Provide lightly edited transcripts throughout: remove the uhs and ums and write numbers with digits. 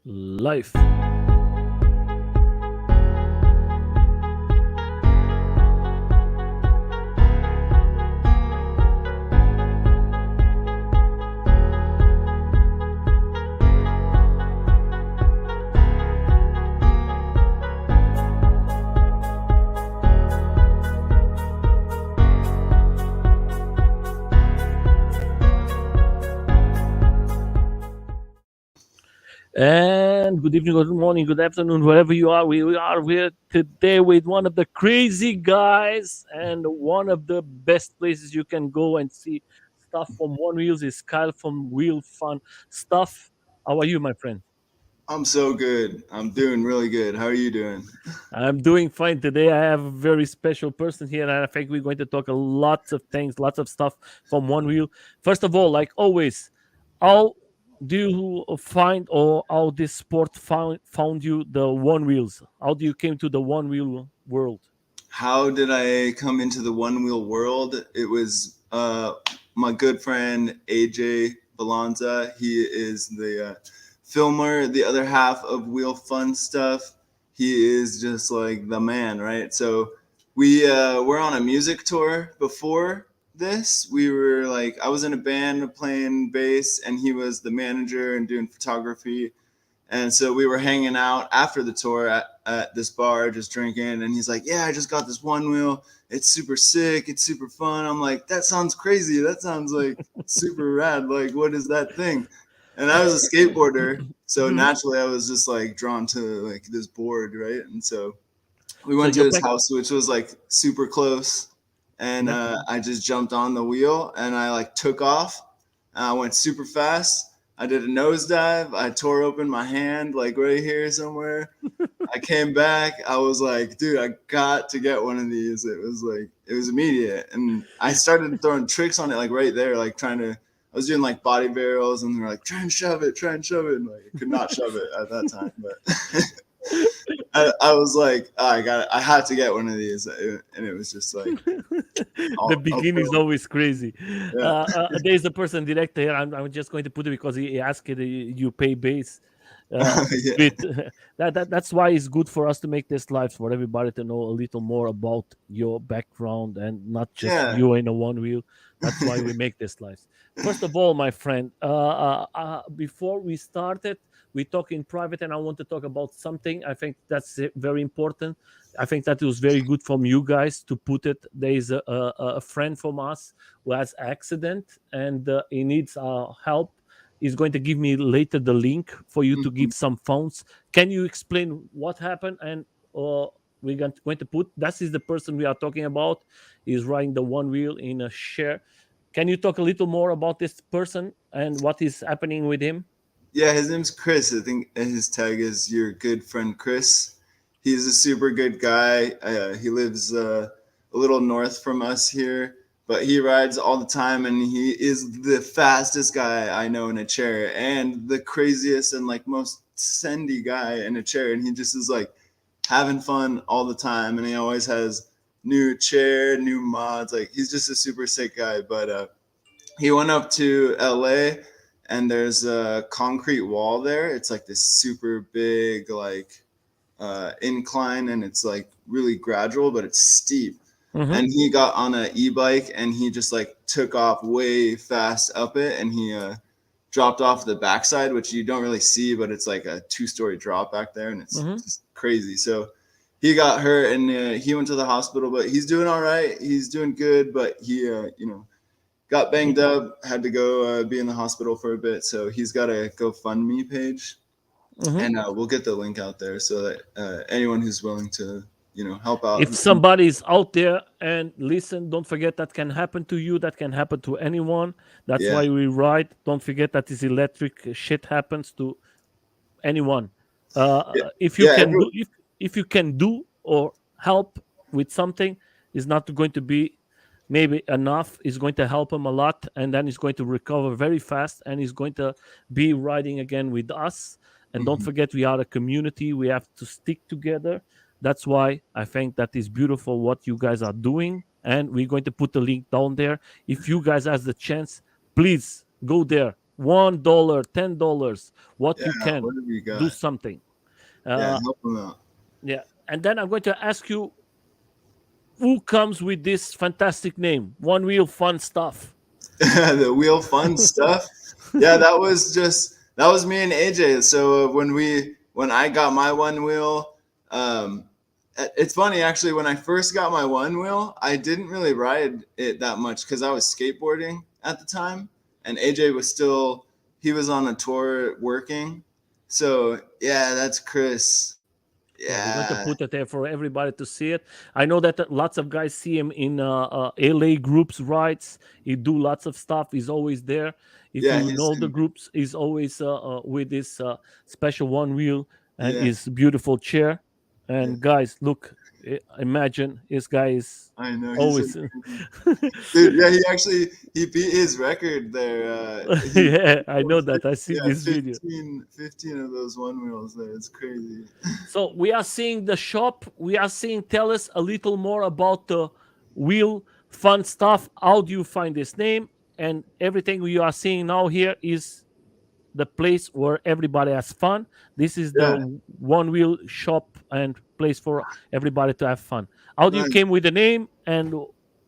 Life. And good evening, good morning, good afternoon, wherever you are. We are here today with one of the crazy guys and one of the best places you can go and see stuff from One Wheels is Kyle from Wheel Fun Stuff. How are you, my friend? I'm so good. I'm doing really good. How are you doing? I'm doing fine today. I have a very special person here, and I think we're going to talk a lots of things, lots of stuff from One Wheel. First of all, like always, how do you find or how this sport found you the One Wheels? How do you came to the One Wheel world? How did I come into the one wheel world? It was my good friend AJ Balanza. He is the filmer, the other half of Wheel Fun Stuff. He is just like the man, right? So we were on a music tour before this. We were like, I was in a band playing bass, and he was the manager and doing photography. And so we were hanging out after the tour at this bar, just drinking. And he's like, "Yeah, I just got this one wheel. It's super sick. It's super fun." I'm like, "That sounds crazy. That sounds like super rad. Like, what is that thing?" And I was a skateboarder. So Mhm. naturally, I was just like drawn to like this board, right? And so we So went to you're his back. house, which was like super close. And That, I just jumped on the wheel and I like took off. I went super fast. I did a nosedive. I tore open my hand like right here somewhere. I came back. I was like, dude, I got to get one of these. It was like, it was immediate. And I started throwing tricks on it like right there, like trying to, I was doing like body barrels and they're like, try and shove it. And like, I could not shove it at that time. But I was like, oh, I had to get one of these. And it was just like, the I'll beginning is throw, always crazy. yeah. There is a person director here. I'm just going to put it because he asked it. You pay base. Yeah. Bit that's why it's good for us to make this live for everybody to know a little more about your background and not just Yeah. you in a one wheel. That's why we make this live. First of all, my friend, before we started, we talk in private, and I want to talk about something. I think that's very important. I think that it was very good from you guys to put it. There is a friend from us who has accident, and he needs help. He's going to give me later the link for you to Mhm. give some phones. Can you explain what happened? And uh, we're going to put that is the person we are talking about. He's riding the one wheel in a share. Can you talk a little more about this person and what is happening with him? Yeah, his name's Chris. I think his tag is your good friend Chris. He's a super good guy. He lives a little north from us here, but he rides all the time, and he is the fastest guy I know in a chair, and the craziest and like most sendy guy in a chair. And he just is like having fun all the time, and he always has new chair, new mods. Like he's just a super sick guy. But he went up to LA, and there's a concrete wall there. It's like this super big like incline, and it's like really gradual, but it's steep. Mm-hmm. And he got on an e-bike and he just like took off way fast up it, and he dropped off the backside, which you don't really see, but it's like a two-story drop back there, and it's Mm-hmm. just crazy. So he got hurt, and he went to the hospital, but he's doing all right. He's doing good, but he got banged up, had to go be in the hospital for a bit. So he's got a GoFundMe page, Mm-hmm. and we'll get the link out there so that anyone who's willing to, help out. If somebody is out there and listen, don't forget that can happen to you, that can happen to anyone. That's Yeah, why we ride. Don't forget that this electric shit happens to anyone. yeah, If you yeah. can do, if you can do or help with something, is not going to be maybe enough. Is going to help him a lot, and then he's going to recover very fast, and he's going to be riding again with us. And don't Mhm. forget, we are a community. We have to stick together. That's why I think that is beautiful what you guys are doing, and we're going to put the link down there. If you guys has the chance, please go there. $1, $10, what Yeah, you can what have you do got? something. Yeah, Uh, help them out. yeah, and then I'm going to ask you who comes with this fantastic name, One Wheel Fun Stuff. The wheel fun stuff. Yeah, that was me and AJ. So when I got my one wheel, um, it's funny actually. When I first got my one wheel, I didn't really ride it that much because I was skateboarding at the time, and AJ was still he was on a tour working. So yeah, that's Chris. Yeah, we're going to Yeah, put it there for everybody to see it. I know that lots of guys see him in LA groups rides. He do lots of stuff. He's always there. If yeah, you he's know the groups, he's always with his special one wheel and yeah, his beautiful chair. yeah. And guys, look, imagine this guy is I know he's so always. crazy. Dude, yeah, he beat his record there. He Yeah, I know posted, that. I see yeah, this video. 15 of those one wheels there. It's crazy. So we are seeing the shop. We are seeing. Tell us a little more about the wheel fun stuff. How do you find this name? And everything we are seeing now here is the place where everybody has fun. This is the Yeah, one wheel shop and place for everybody to have fun. How do you nice, came with the name and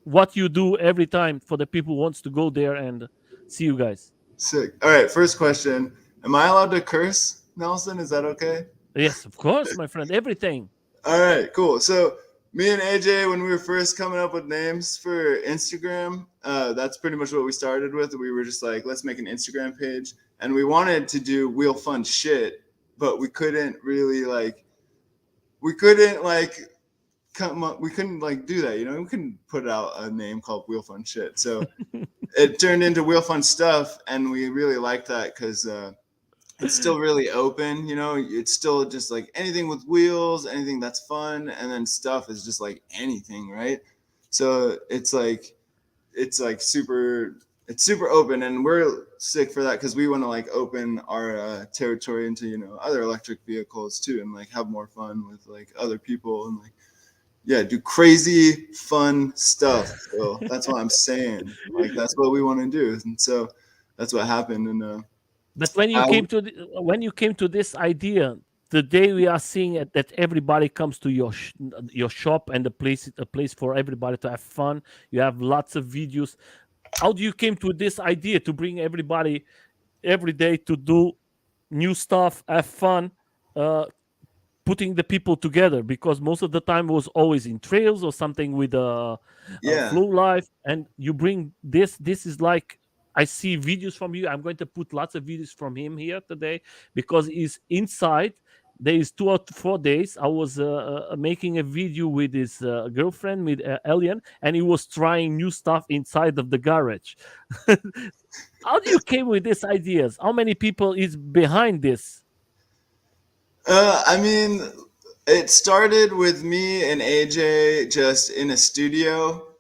what you do every time for the people who wants to go there and see you guys? sick. All right, first question: am I allowed to curse, Nelson? Is that okay? Yes, of course, my friend. Everything. All right, cool. So me and AJ, when we were first coming up with names for Instagram, that's pretty much what we started with. We were just like, let's make an Instagram page, and we wanted to do wheel fun shit, but we couldn't like come up, we couldn't like do that, you know. We couldn't put out a name called Wheel Fun Shit, so it turned into Wheel Fun Stuff, and we really liked that because it's still really open, you know. It's still just like anything with wheels, anything that's fun, and then stuff is just like anything, right? So it's like super it's super open, and we're sick for that because we want to like open our territory into, you know, other electric vehicles too, and like have more fun with like other people, and like yeah, do crazy fun stuff. So that's what I'm saying. Like that's what we want to do, and so that's what happened. And But when you I, came to when you came to this idea, the day we are seeing it, that everybody comes to your shop and the place a place for everybody to have fun. You have lots of videos. How do you came to this idea to bring everybody every day to do new stuff, have fun, uh, putting the people together? Because most of the time it was always in trails or something with a yeah, flow life, and you bring this. This is like I see videos from you. I'm going to put lots of videos from him here today because he's inside. There is 2 or 4 days. I was making a video with his girlfriend, with Elian, and he was trying new stuff inside of the garage. How do you came with these ideas? How many people is behind this? I mean, it started with me and AJ just in a studio,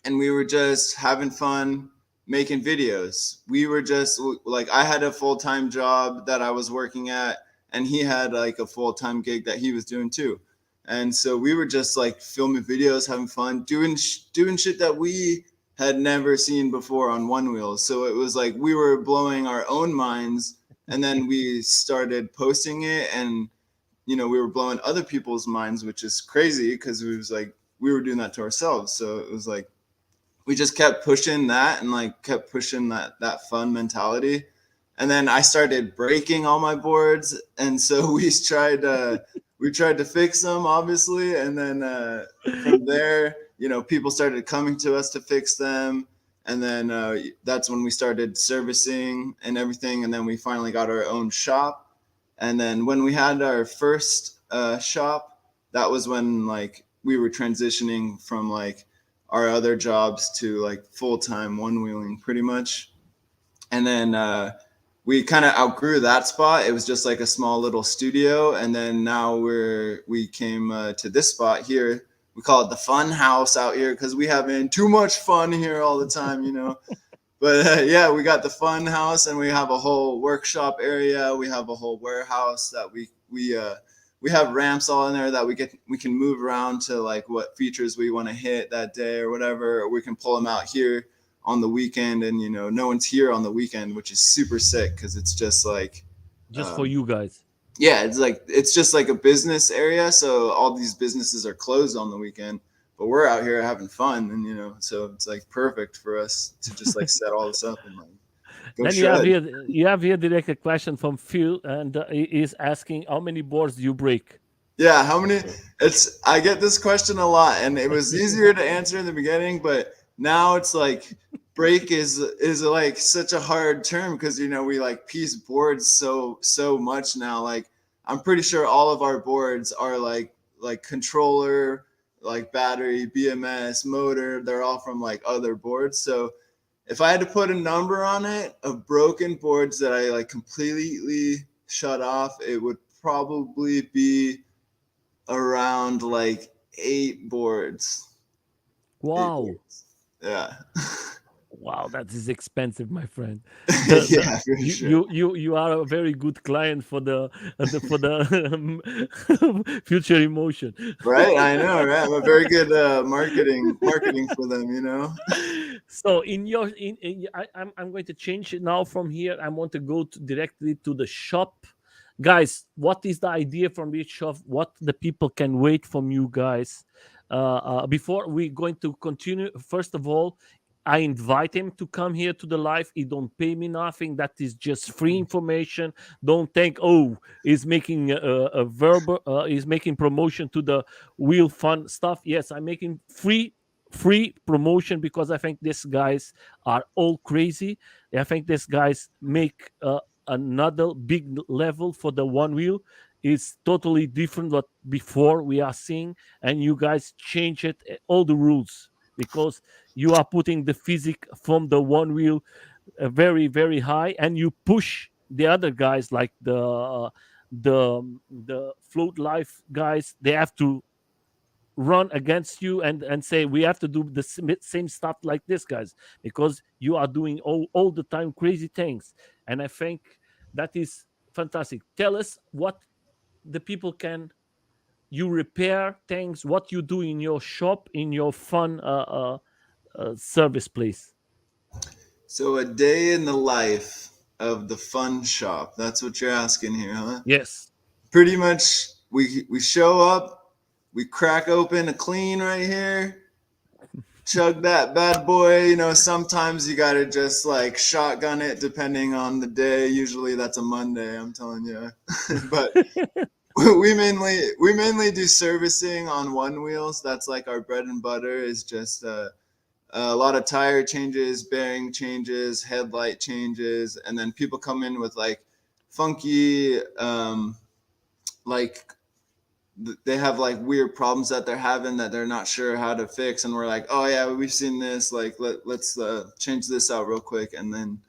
and we were just having fun making videos. We were just like, I had a full time job that I was working at, and he had like a full time gig that he was doing too. And so we were just like filming videos, having fun, doing shit that we had never seen before on one wheel. So it was like we were blowing our own minds, and then we started posting it, and you know, we were blowing other people's minds, which is crazy because it was like we were doing that to ourselves. So it was like we just kept pushing that and like kept pushing that fun mentality. And then I started breaking all my boards, and so we tried to fix them, obviously, and then from there, you know, people started coming to us to fix them, and then that's when we started servicing and everything, and then we finally got our own shop. And then when we had our first shop, that was when like we were transitioning from like our other jobs to like full time one wheeling pretty much. And then we kind of outgrew that spot. It was just like a small little studio, and then now we came to this spot here. We call it the fun house out here because we having too much fun here all the time, you know. But yeah, we got the fun house, and we have a whole workshop area. We have a whole warehouse that we have ramps all in there that we can move around to like what features we want to hit that day or whatever. Or we can pull them out here on the weekend, and no one's here on the weekend, which is super sick because it's just like Just for um, you guys. yeah, it's just like a business area, so all these businesses are closed on the weekend, but we're out here having fun, and so it's like perfect for us to just like set all this up and like go Then shred. you have here direct a question from Phil, and he is asking how many boards do you break? Yeah, how many? It's I get this question a lot, and it was easier to answer in the beginning, but now it's like break is like such a hard term because we like piece boards so much now. Like I'm pretty sure all of our boards are like controller, like battery, BMS, motor. They're all from like other boards. So if I had to put a number on it of broken boards that I like completely shut off, it would probably be around like 8 boards. Eight Wow. boards. Yeah. Wow, that is expensive, my friend. The Yeah, for you sure. you are a very good client for the future emotion. Right? I know, right? I'm a very good marketing for them. So in your I'm going to change it now from here. I want to go directly to the shop. Guys, what is the idea from this shop? What the people can wait from you guys? Before we going to continue, first of all, I invite him to come here to the live. He don't pay me nothing. That is just free information. Don't think, oh, he's making a verbal, he's making promotion to the wheel fun stuff. Yes, I'm making free promotion because I think these guys are all crazy. I think these guys make another big level for the one wheel. It's totally different what before we are seeing, and you guys change it all the rules because you are putting the physics from the one wheel very high, and you push the other guys like the float life guys. They have to run against you and say we have to do the same stuff like this guys because you are doing all the time crazy things, and I think that is fantastic. Tell us what the people can you repair things, what you do in your shop, in your fun service place. So a day in the life of the fun shop. That's what you're asking here, huh? Yes. Pretty much we show up, we crack open a clean right here, chug that bad boy. Sometimes you gotta just like shotgun it depending on the day. Usually that's a Monday, I'm telling you. But we mainly do servicing on one wheels. That's like our bread and butter is just a lot of tire changes, bearing changes, headlight changes, and then people come in with like funky like they have like weird problems that they're having that they're not sure how to fix, and we're like, oh yeah, we've seen this, like let's change this out real quick, and then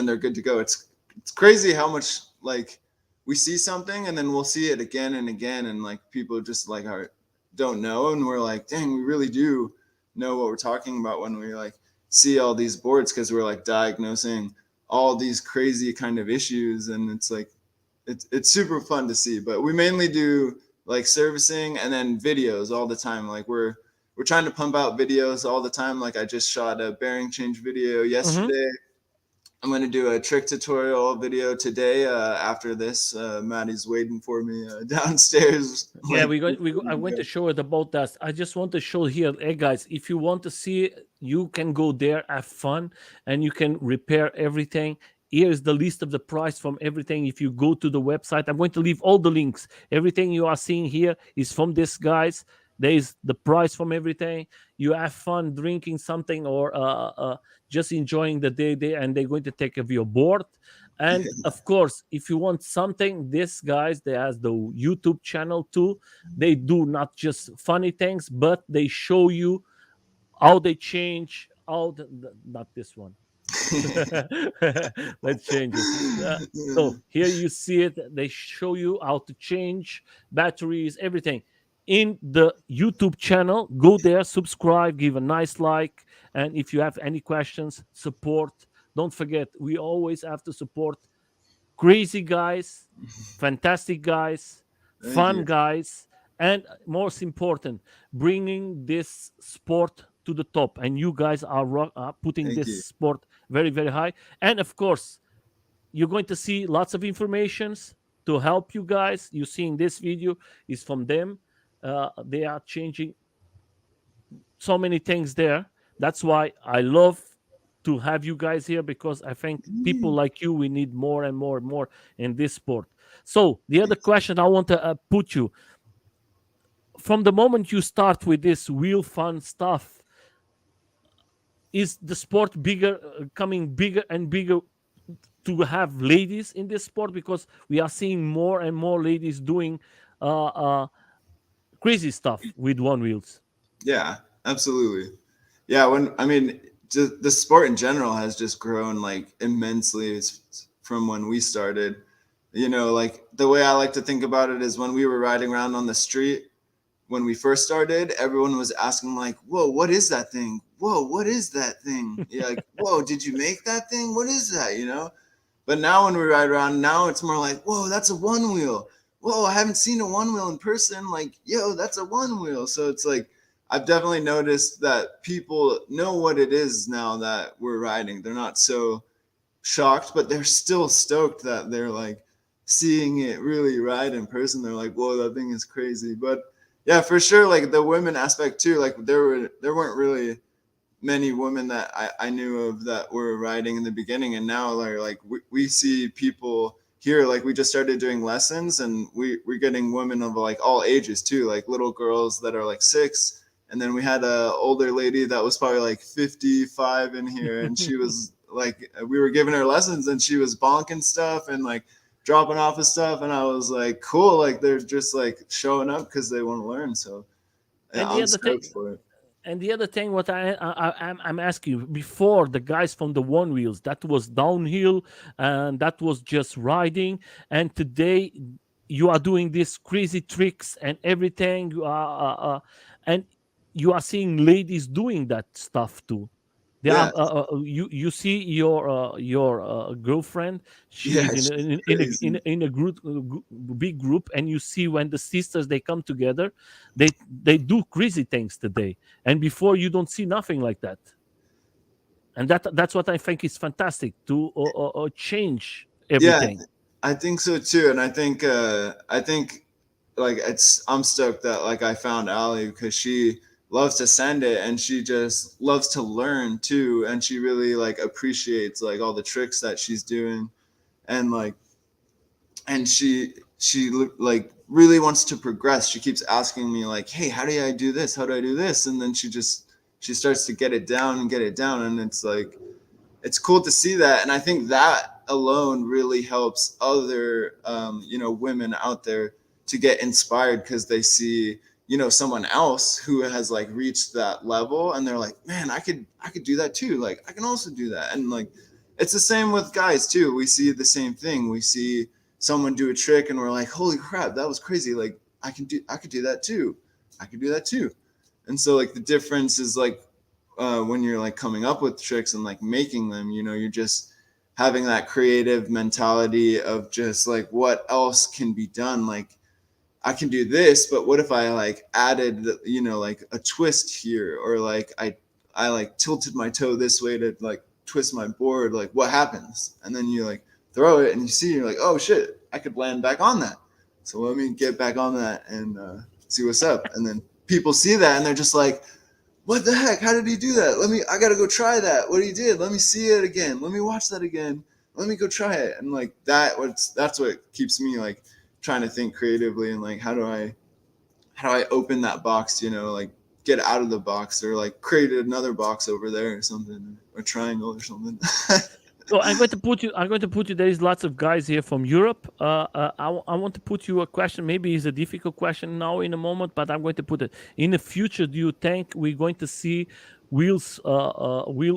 they're good to go. It's crazy how much like we see something and then we'll see it again and again, and like people just like don't know, and we're like, dang, we really do know what we're talking about when we like see all these boards because we're like diagnosing all these crazy kind of issues, and it's like it's super fun to see. But we mainly do like servicing and then videos all the time. Like we're trying to pump out videos all the time. Like I just shot a bearing change video Hmm. yesterday. I'm going to do a trick tutorial video today. After this, Maddie's waiting for me downstairs. Yeah, Like, I want to show it about that. I just want to show here, hey guys, if you want to see it, you can go there, have fun, and you can repair everything. Here is the list of the price from everything. If you go to the website, I'm going to leave all the links. Everything you are seeing here is from this guys. There is the price from everything. You have fun drinking something or just enjoying the day, and they're going to take of your board. And of course, if you want something, this guys, they has the YouTube channel too. They do not just funny things, but they show you how they change. Not this one. Let's change it. So here you see it. They show you how to change batteries, everything in the YouTube channel. Go there, subscribe, give a nice like, and if you have any questions, support. Don't forget, we always have to support crazy guys, fantastic guys, Thank fun you. guys, and most important, bringing this sport to the top, and you guys are putting Thank this you. sport very, very high. And of course, you're going to see lots of informations to help you guys. You seeing this video is from them. They are changing so many things there. That's why I love to have you guys here, because I think people like you, we need more and more and more in this sport. So the other question I want to put you, from the moment you start with this wheel fun stuff, is the sport bigger, coming bigger and bigger, to have ladies in this sport? Because we are seeing more and more ladies doing uh, uh, crazy stuff with one wheels. Yeah, absolutely. Yeah, when I mean, the sport in general has just grown like immensely from when we started. You know, like the way I like to think about it is when we were riding around on the street when we first started, everyone was asking like, "Whoa, what is that thing? Whoa, what is that thing?" Yeah, like, "Whoa, did you make that thing? What is that?" You know. But now when we ride around, now it's more like, "Whoa, that's a one wheel. Whoa, I haven't seen a one wheel in person. Like, yo, that's a one wheel." So it's like I've definitely noticed that people know what it is now that we're riding. They're not so shocked, but they're still stoked that they're like seeing it really ride in person. They're like, "Whoa, that thing is crazy." But yeah, for sure, like the women aspect too. Like there weren't really many women that I knew of that were riding in the beginning, and now like we see people here. Like we just started doing lessons, and we're getting women of like all ages too, like little girls that are like 6, and then we had a older lady that was probably like 55 in here, and she was like, we were giving her lessons, and she was bonking stuff and like dropping off of stuff, and I was like, cool, like they're just like showing up because they want to learn. So yeah, And the I'm other thing, stoked for it. what I'm asking you, before the guys from the one wheels, that was downhill and that was just riding, and today you are doing these crazy tricks and everything. You are, and you are seeing ladies doing that stuff too. They are, Yeah, you see your girlfriend. She yeah, is in she's in a group, big group, and you see when the sisters they come together, they do crazy things today. And before, you don't see nothing like that. And that's what I think is fantastic, to change yeah, everything. I think so too, and I think like it's I'm stoked that like I found Ali because she loves to send it and she just loves to learn too, and she really like appreciates like all the tricks that she's doing, and like and she like really wants to progress. She keeps asking me like, "Hey, how do I do this? How do I do this?" And then she starts to get it down and get it down, and it's like it's cool to see that, and I think that alone really helps other women out there to get inspired because they see someone else who has like reached that level, and they're like, man, I could do that too, like I can also do that. And like it's the same with guys too. We see the same thing. We see someone do a trick and we're like, holy crap, that was crazy. Like I could do that too. I could do that too. And so like the difference is like when you're like coming up with tricks and like making them, you're just having that creative mentality of just like what else can be done. Like I can do this, but what if I like added, like a twist here, or like I like tilted my toe this way to like twist my board. Like what happens? And then you like throw it and you see, you're like, oh shit, I could land back on that. So let me get back on that and see what's up. And then people see that and they're just like, what the heck? How did he do that? I gotta go try that. What he did? Let me see it again. Let me watch that again. Let me go try it. And like that's what keeps me like trying to think creatively and like how do I open that box, like get out of the box or like create another box over there or something, or triangle or something. So I'm going to put you. I'm going to put you. There is lots of guys here from Europe. I want to put you a question. Maybe it's a difficult question now in a moment, but I'm going to put it. In the future, do you think we're going to see wheel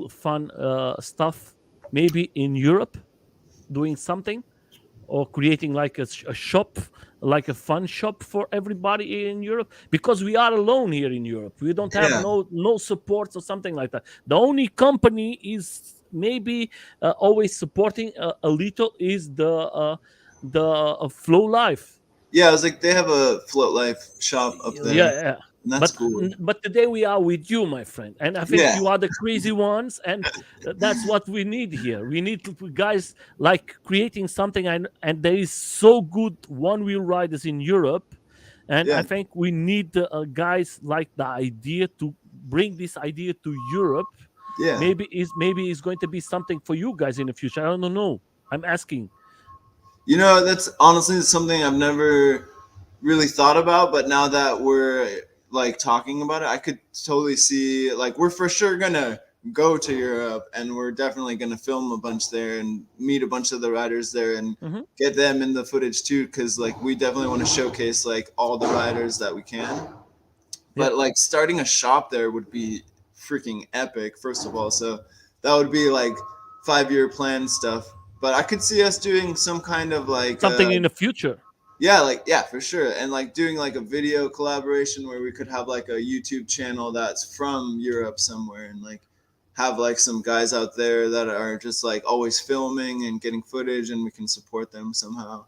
fun stuff maybe in Europe doing something, or creating like a shop, like a fun shop for everybody in Europe? Because we are alone here in Europe. We don't have Yeah. no supports or something like that. The only company is maybe always supporting a little is the Flow Life. Yeah, I was like, they have a float life shop up Yeah, there. yeah. and that's but cool. but today we are with you, my friend, and I think Yeah, you are the crazy ones, and that's what we need here. We need guys like creating something, and there is so good one wheel riders in Europe, and yeah, I think we need guys like the idea to bring this idea to Europe. yeah. Maybe it's going to be something for you guys in the future. I don't know. I'm asking. You know, that's honestly something I've never really thought about, but now that we're like talking about it, I could totally see like we're for sure gonna go to Europe and we're definitely gonna film a bunch there and meet a bunch of the riders there and Hmm. get them in the footage too, because like we definitely want to showcase like all the riders that we can. Yeah. But like starting a shop there would be freaking epic, first of all. So that would be like 5 year plan stuff. But I could see us doing some kind of like Something in the future. yeah, like yeah, for sure. And like doing like a video collaboration where we could have like a YouTube channel that's from Europe somewhere and like have like some guys out there that are just like always filming and getting footage and we can support them somehow.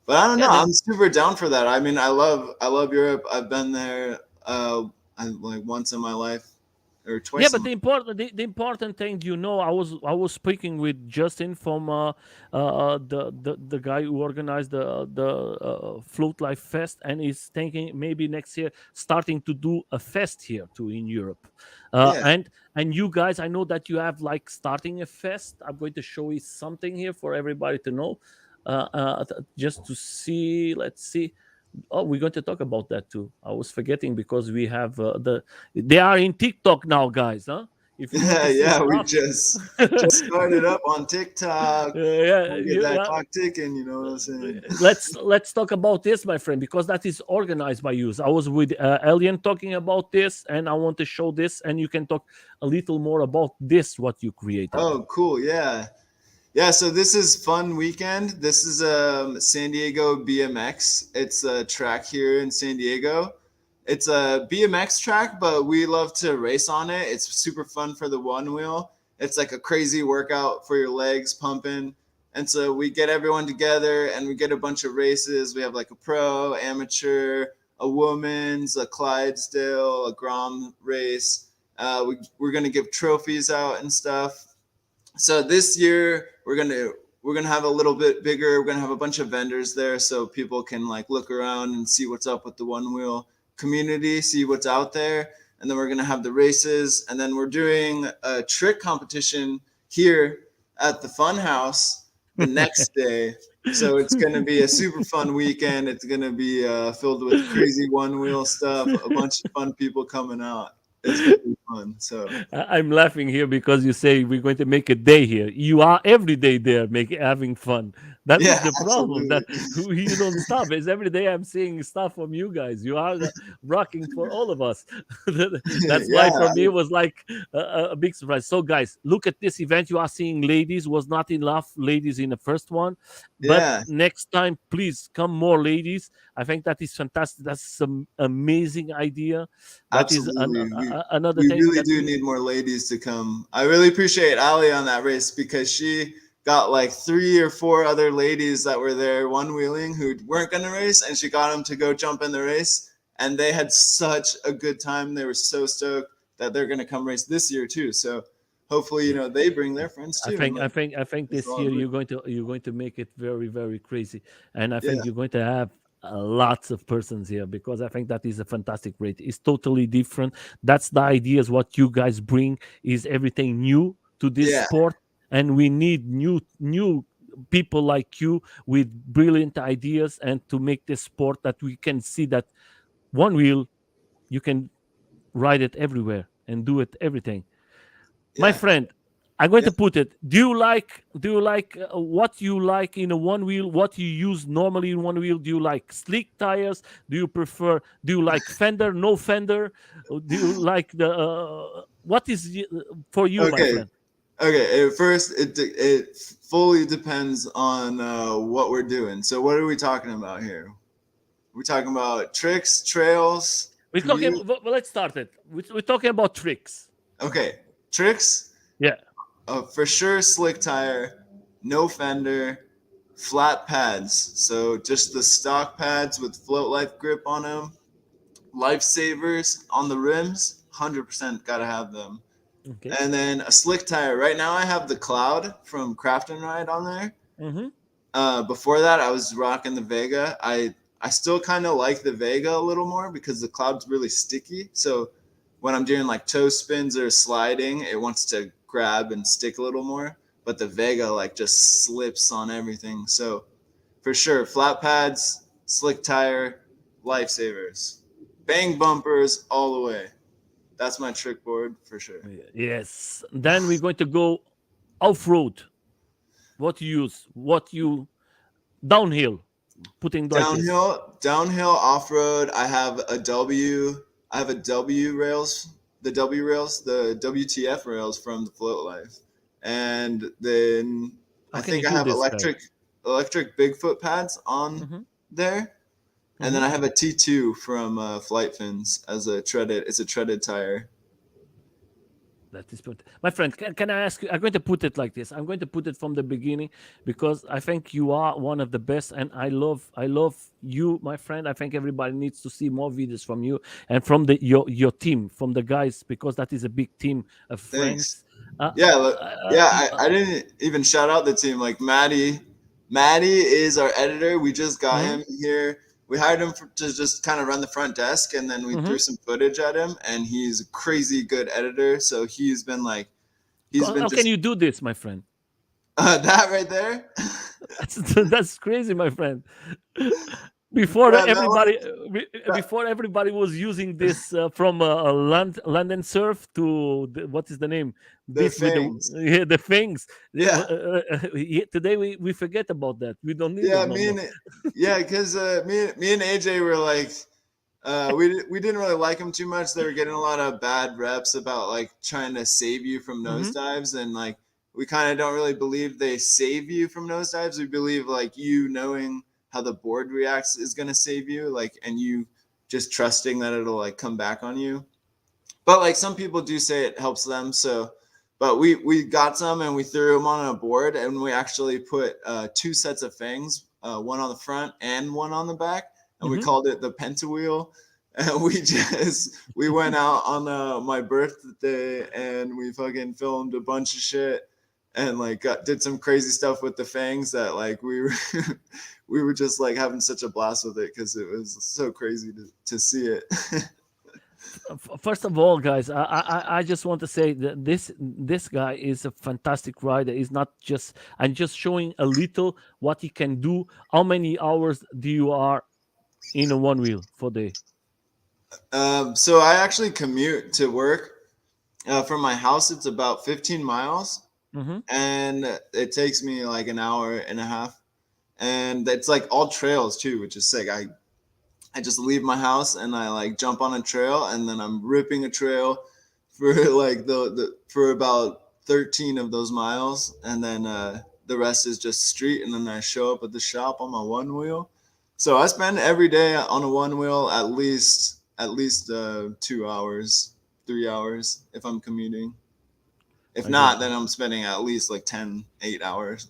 But I don't Yeah, know, I'm super down for that. I mean, I love Europe. I've been there like once in my life or yeah, twice in but my the important thing, I was speaking with Justin from the guy who organized the Float Life Fest, and he's thinking maybe next year starting to do a fest here too in Europe. Uh, Yeah. and and you guys, I know that you have like starting a fest. I'm going to show you something here for everybody to know, just to see. Let's see. Oh, we're going to talk about that too. I was forgetting because we have they are in TikTok now, guys. Huh? If you want Yeah, to see yeah, we stuff, just started up on TikTok. yeah, We'll get that clock ticking, you know what I'm saying? let's talk about this, my friend, because that is organized by you. I was with Alien talking about this, and I want to show this, and you can talk a little more about this, what you created. Oh, cool. Yeah. Yeah, so this is Fun Weekend. This is San Diego BMX. It's a track here in San Diego. It's a BMX track, but we love to race on it. It's super fun for the one wheel. It's like a crazy workout for your legs pumping. And so we get everyone together and we get a bunch of races. We have like a pro, amateur, a woman's, a Clydesdale, a Grom race. We're going to give trophies out and stuff. So this year we're gonna have a little bit bigger. We're gonna have a bunch of vendors there, so people can like look around and see what's up with the one wheel community, see what's out there, and then we're gonna have the races, and then we're doing a trick competition here at the Fun House the next day. So it's gonna be a super fun weekend. It's gonna be filled with crazy one wheel stuff. A bunch of fun people coming out. It's gonna be fun. So I'm laughing here because you say we're going to make a day here. You are every day there, having fun. That is yeah, the problem. absolutely. That you don't stop. It's every day I'm seeing stuff from you guys. You are rocking for all of us. That's why Yeah, for me it was like a big surprise. So guys, look at this event. You are seeing ladies. Was not enough ladies in the first one, but yeah, next time please come more ladies. I think that is fantastic. That's some amazing idea. That is absolutely. We another we thing really that do we. need more ladies to come. I really appreciate Ali on that race because she got like 3 or 4 other ladies that were there one wheeling who weren't going to race, and she got them to go jump in the race, and they had such a good time. They were so stoked that they're going to come race this year too. So hopefully, Yeah, they bring their friends I too, and think I like think I think it's this all year good. you're going to make it very very crazy, and I Yeah, think you're going to have lots of persons here because I think that is a fantastic rate. It's totally different. That's the ideas what you guys bring is everything new to this yeah, sport, and we need new people like you with brilliant ideas and to make this sport that we can see that one wheel you can ride it everywhere and do it everything. My yeah, friend, I'm going yeah. to put it. Do you like what you like in a one wheel? What you use normally in one wheel? Do you like slick tires? Do you like fender? No fender? Or do you like the? What is for you, my Okay, friend? okay. At first, it fully depends on what we're doing. So, what are we talking about here? We're talking about tricks, trails, We're talking. commute. Well, let's start it. We're talking about tricks. Okay, tricks. Yeah. For sure, slick tire, no fender, flat pads. So just the stock pads with float life grip on them. lifesavers on the rims. 100% gotta have them. Okay. And then a slick tire. Right now I have the Cloud from Craft and Ride on there. Mm-hmm. Before that, I was rocking the Vega. I still kind of like the Vega a little more because the Cloud's really sticky. So when I'm doing like toe spins or sliding, it wants to grab and stick a little more. But the Vega like just slips on everything. So for sure, flat pads, slick tire, lifesavers, bang bumpers all the way. That's my trick board for sure. Yes. Then we're going to go off road. What you use? What you downhill? Putting like this. Downhill off road. I have a W. I have a W rails, the W rails, the WTF rails from the Float Life, and then How I can you think I do have this, guy? electric Bigfoot pads on Mm-hmm. there, and then Mm-hmm. I have a T2 from Flight Fins as a treaded. It's a treaded tire. That is put. My friend, can I ask you? I'm going to put it like this. I'm going to put it from the beginning because I think you are one of the best, and I love you, my friend. I think everybody needs to see more videos from you and from your team, from the guys, because that is a big team of Thanks. friends. Uh, Yeah, uh, yeah. uh, I didn't even shout out the team. Like Maddie, Maddie is our editor. We just got mhm, him here. We hired him to just kind of run the front desk, and then we threw mhm. some footage at him. And he's a crazy good editor. So he's been How can just you do this, my friend? that right there. That's crazy, my friend. Before Yeah, that one. before everybody was using this from London Surf to what is the name? The This with the fangs. yeah, the things. Yeah, Today we forget about that. We don't need it yeah. no more. Yeah, because me and AJ were like, we didn't really like them too much. They were getting a lot of bad reps about like trying to save you from Hmm. nosedives, and like we kind of don't really believe they save you from nosedives. We believe like you knowing how the board reacts is gonna save you, like, and you just trusting that it'll like come back on you. But like some people do say it helps them, so. But we got some and we threw them on a board, and we actually put two sets of fangs, one on the front and one on the back, and we Hmm. called it the Pentawheel. And we went out on my birthday and we fucking filmed a bunch of shit and like did some crazy stuff with the fangs that like we were we were just like having such a blast with it because it was so crazy to see it. First of all, guys, I just want to say that this guy is a fantastic rider. He's not just I'm just showing a little what he can do. How many hours do you are in a one wheel for day? So I actually commute to work from my house. It's about 15 miles, Mm-hmm. and it takes me like an hour and a half. And it's like all trails too, which is sick. I just leave my house and I like jump on a trail, and then I'm ripping a trail for like the for about 13 of those miles, and then the rest is just street, and then I show up at the shop on my one wheel. So I spend every day on a one wheel at least 2 hours, 3 hours if I'm commuting. If I got not, then you. I'm spending at least like 8 hours.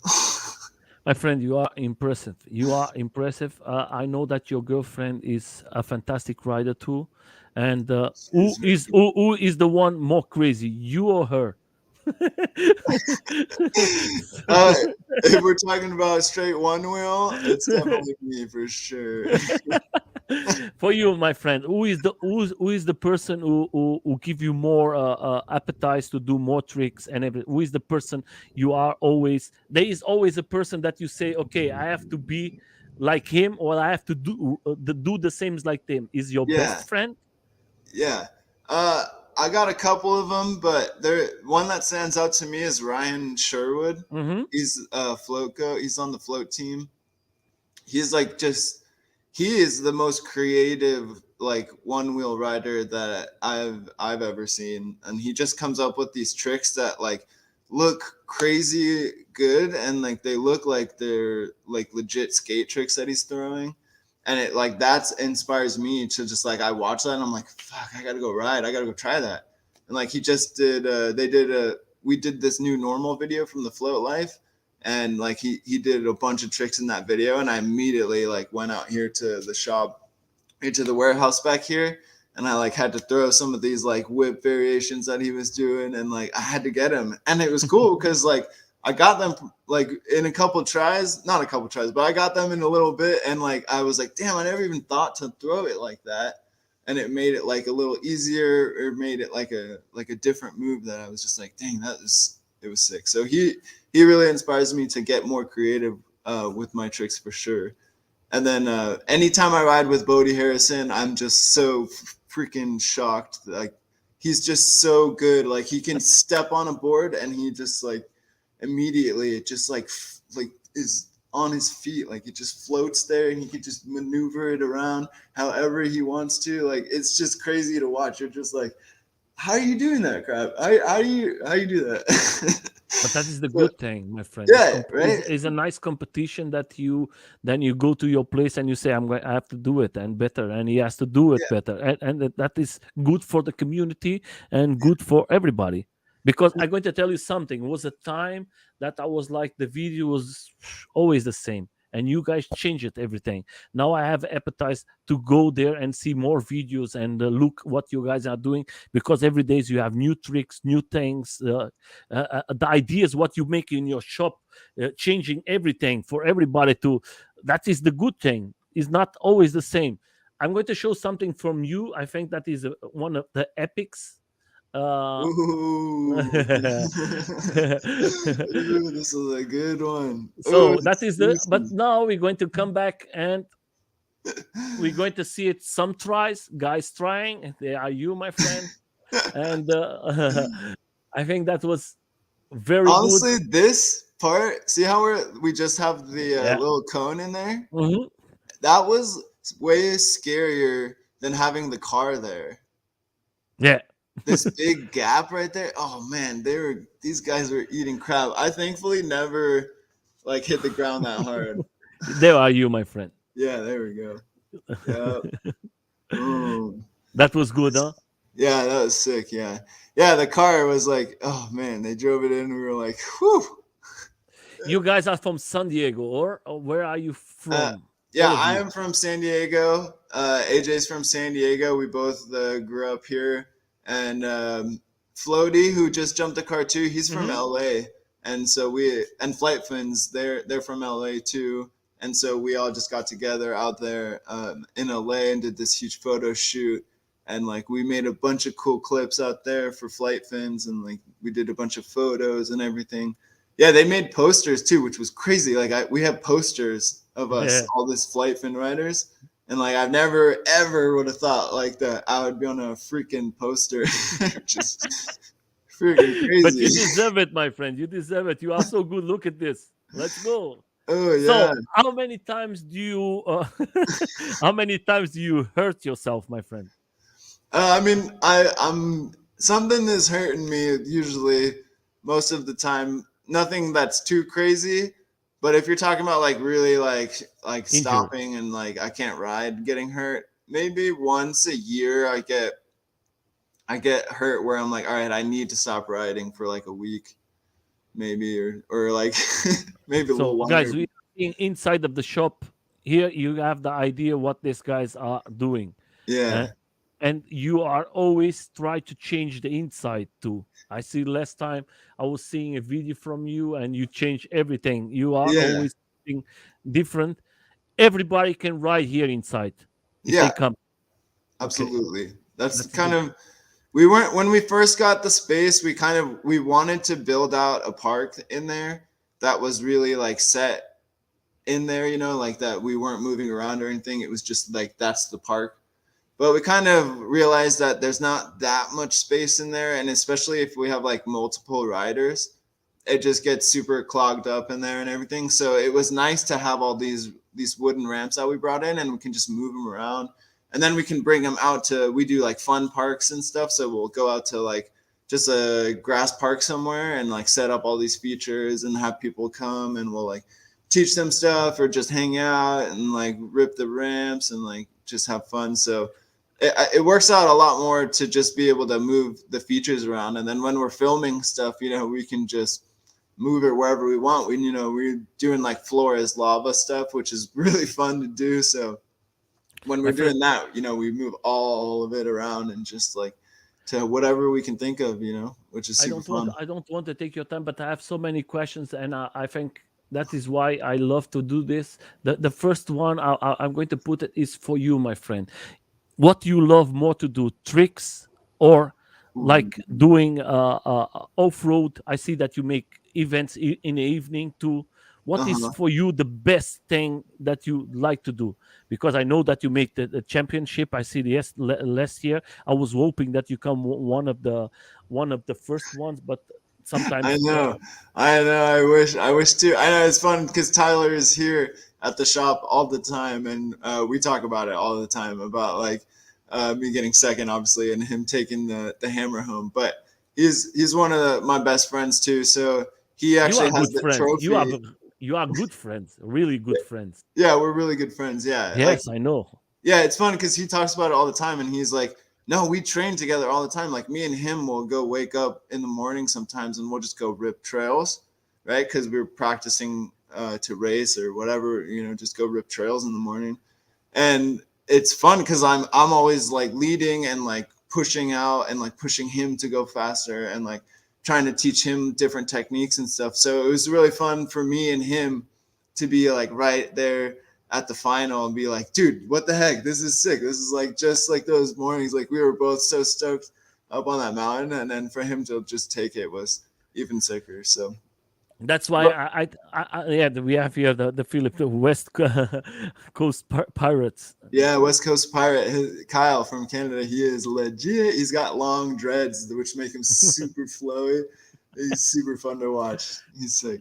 My friend, you are impressive. You are impressive. I know that your girlfriend is a fantastic rider too. And who is the one more crazy, you or her? uh, if we're talking about straight one wheel, it's definitely me for sure. For you, my friend, who is the person who give you more appetites to do more tricks and everything? Who is the person you are always? There is always a person that you say, okay, I have to be like him, or I have to do the same like them. Is your Yeah, best friend? yeah. Uh, I got a couple of them, but there one that stands out to me is Ryan Sherwood. Mm-hmm. He's a float go. He's on the float team. He's like just he is the most creative like one wheel rider that I've ever seen, and he just comes up with these tricks that like look crazy good, and like they look like they're like legit skate tricks that he's throwing, and it like that's inspires me to just like I watch that and I'm like fuck, I gotta go ride, I gotta go try that. And like he just did they did a we did this new normal video from the Float Life, and like he did a bunch of tricks in that video, and I immediately like went out here to the shop into the warehouse back here, and I like had to throw some of these like whip variations that he was doing, and like I had to get him, and it was cool because like I got them like in a couple tries, not a couple tries, but I got them in a little bit, and like I was like, damn, I never even thought to throw it like that, and it made it like a little easier, or made it like a different move that I was just like, dang, it was sick. So he really inspires me to get more creative with my tricks for sure. And then anytime I ride with Bodie Harrison, I'm just so freaking shocked. Like he's just so good. Like he can step on a board and he just like immediately it just like is on his feet. Like it just floats there and he can just maneuver it around however he wants to. Like it's just crazy to watch. You're just like, how are you doing that crap? How you do that? But that is the So, good thing, my friend. It's yeah, right. is a nice competition that you then you go to your place and you say, I have to do it and better, and he has to do it Yeah, better, and that is good for the community and good for everybody. Because I'm going to tell you something. It was a time that I was like the video was always the same, and you guys change it everything. Now I have appetite to go there and see more videos and look what you guys are doing, because every day you have new tricks, new things. The ideas what you make in your shop, changing everything for everybody to. That is the good thing. Is not always the same. I'm going to show something from you. I think that is one of the epics. Uh, Ooh. Ooh, this is a good one. Oh, so that it's is the. But juicy. now we're going to come back and we're going to see it. Some tries, guys trying. And they are you, my friend, and I think that was very good. Honestly, this part, see how we just have the Yeah. little cone in there? Mhm. That was way scarier than having the car there. Yeah. This big gap right there. Oh man, these guys were eating crap. I thankfully never like hit the ground that hard. There are you, my friend. Yeah, there we go. Yeah. Boom. That was good, huh? Yeah, that was sick. Yeah. Yeah, the car was like, oh man, they drove it in. We were like, whew. You guys are from San Diego, or where are you Uh, from? yeah, All of I you. am from San Diego. AJ's from San Diego. We both grew up here. And Floaty, who just jumped the car too, he's from Hmm. LA. And so and Flight Twins, they're from LA too. And so we all just got together out there in LA and did this huge photo shoot. And like we made a bunch of cool clips out there for Flight Fins, and like we did a bunch of photos and everything. Yeah, they made posters too, which was crazy. Like we have posters of us, Yeah. all these Flight Fin riders, and like I've never ever would have thought like that I would be on a freaking poster, just freaking But you crazy. deserve it, my friend. You deserve it. You are so good. Look at this. Let's go. Oh yeah. So, how many times do you how many times do you hurt yourself, my friend? I mean, I'm something is hurting me usually most of the time. Nothing that's too crazy, but if you're talking about like really like Injured. stopping and like I can't ride, getting hurt, maybe once a year I get hurt where I'm like, all right, I need to stop riding for like a week, maybe or like maybe a little So, guys, longer. we inside of the shop. Here you have the idea what these guys are doing. Uh, Yeah, and you are always try to change the inside too. I see last time I was seeing a video from you and you change everything. You are yeah, always something different. Everybody can ride here inside if they yeah, come. Okay, absolutely. That's that's kind the of we weren't when we first got the space. We wanted to build out a park in there that was really like set in there, like that we weren't moving around or anything. It was just like that's the park. But we kind of realized that there's not that much space in there, and especially if we have like multiple riders, it just gets super clogged up in there and everything. So it was nice to have all these wooden ramps that we brought in, and we can just move them around, and then we can bring them out to we do like fun parks and stuff. So we'll go out to like just a grass park somewhere and like set up all these features and have people come, and we'll like teach them stuff or just hang out and like rip the ramps and like just have fun. So it works out a lot more to just be able to move the features around, and then when we're filming stuff, we can just move it wherever we want. We're doing like floor is lava stuff, which is really fun to do. So when My we're friend, doing that, we move all of it around and just like to whatever we can think of, which is super fun. I don't want to take your time, but I have so many questions, and I think that is why I love to do this. The first one I'm going to put it is for you, my friend. What you love more to do, tricks or Ooh. like doing off road? I see that you make events in the evening too. What is Uh-huh. for you the best thing that you like to do? Because I know that you make the championship. I see yes last year. I was hoping that you come one of the first ones, but I sometimes know. I know. I wish too. I know it's fun because Tyler is here at the shop all the time, and we talk about it all the time about like me getting second, obviously, and him taking the hammer home. But he's one of my best friends too. So he you actually are has good the friends. trophy. You are good friends, really good friends. Yeah, we're really good friends. Yeah, like Yes, I know. yeah, it's fun because he talks about it all the time, and he's like, "No, we train together all the time. Like me and him will go wake up in the morning sometimes, and we'll just go rip trails, right? Because we're practicing to race or whatever. Just go rip trails in the morning, and it's fun because I'm always like leading and like pushing out and like pushing him to go faster and like trying to teach him different techniques and stuff. So it was really fun for me and him to be like right there at the final and be like, dude, what the heck? This is sick. This is like just like those mornings. Like we were both so stoked up on that mountain, and then for him to just take it was even sicker. So, That's why but yeah, we have here the Philip the West Coast Pirates. yeah, West Coast Pirate, Kyle from Canada, he is legit. He's got long dreads, which make him super flowy. He's super fun to watch. He's sick.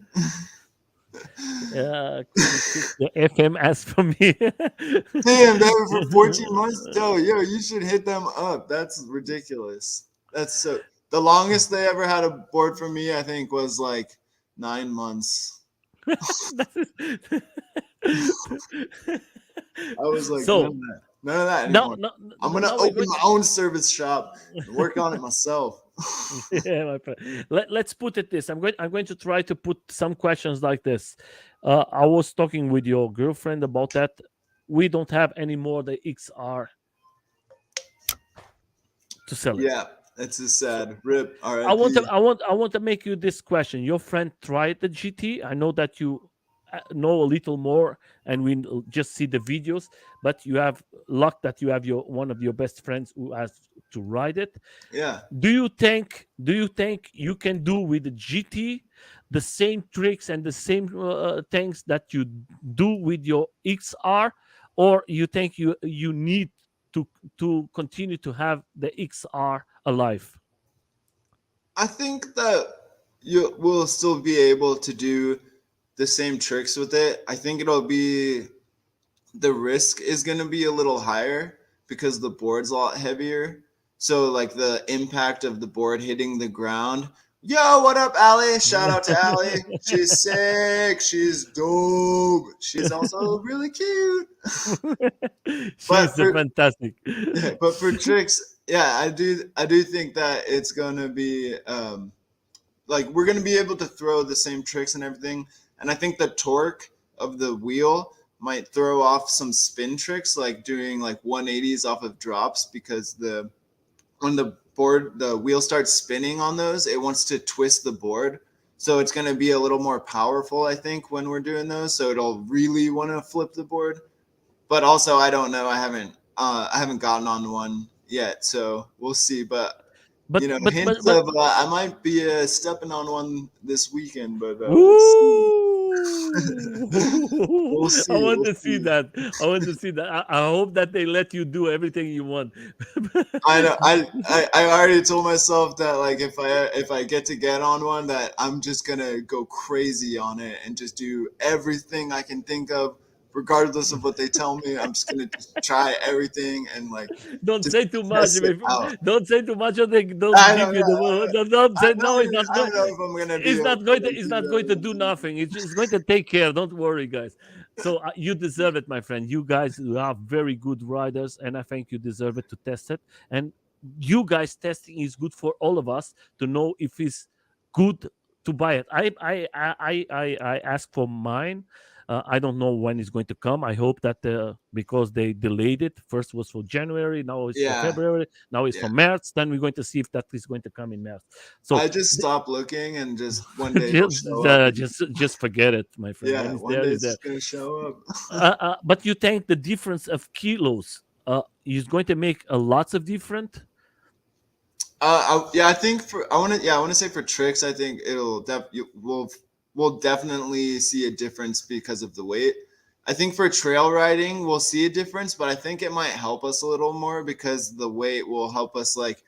Kick the FMS for me. Damn, that for 14 months? Yo, you should hit them up. That's ridiculous. That's so. The longest they ever had a board for me, I think, was like 9 months. That I was like, so none of that now, anymore. now, I'm gonna now we're open going my own service shop and work on it myself. yeah, my friend. Let's put it this. I'm going to try to put some questions like this. I was talking with your girlfriend about that. We don't have any more the XR to sell it. Yeah, it's a So sad rip. R.I.P. I want to make you this question. Your friend tried the GT. I know that you know a little more, and we just see the videos. But you have luck that you have your one of your best friends who has to ride it. Yeah, Do you think you can do with the GT the same tricks and the same things that you do with your XR, or you think you need to continue to have the XR alive? I think that you will still be able to do the same tricks with it. I think it'll be the risk is going to be a little higher because the board's a lot heavier. So like the impact of the board hitting the ground. Yo, what up, Allie? Shout out to Allie. She's sick. She's dope. She's also really cute. But She's a for fantastic. yeah, but for tricks, yeah, I do think that it's gonna be like we're gonna be able to throw the same tricks and everything. And I think the torque of the wheel might throw off some spin tricks, like doing like 180s off of drops, because the when the wheel starts spinning on those, it wants to twist the board. So it's gonna be a little more powerful, I think, when we're doing those. So it'll really want to flip the board. But also, I don't know. I haven't gotten on one yet, so we'll see. But hints But of I might be stepping on one this weekend, but we'll see. We'll Woo! I see. want We'll to see see. that. I want to see that. I hope that they let you do everything you want. I know. I already told myself that like if I get on one, that I'm just gonna go crazy on it and just do everything I can think of, regardless of what they tell me. I'm just gonna just try everything and like Don't just say too much. test it out. Don't say too much, or they don't I know. give you the. Yeah. Don't say I no. don't It's even. not I going. don't know if I'm gonna be It's able not to going to. like It's do not going to that. do nothing. It's going to take care. Don't worry, guys. So you deserve it, my friend. You guys are very good riders, and I think you deserve it to test it. And you guys testing is good for all of us to know if it's good to buy it. I asked for mine I don't know when it's going to come. I hope that because they delayed it, first was for January, now it's for Yeah, February, now it's yeah. for March. Then we're going to see if that is going to come in March. So I just stopped looking, and just one day it'll just show up. And just forget it, my friend. When yeah, it's one there, day it's it's there. just gonna show up. But you think the difference of kilos is going to make a lots of different? Yeah, I think for I want to say for tricks, I think we'll definitely see a difference because of the weight. I think for trail riding, we'll see a difference, but I think it might help us a little more because the weight will help us like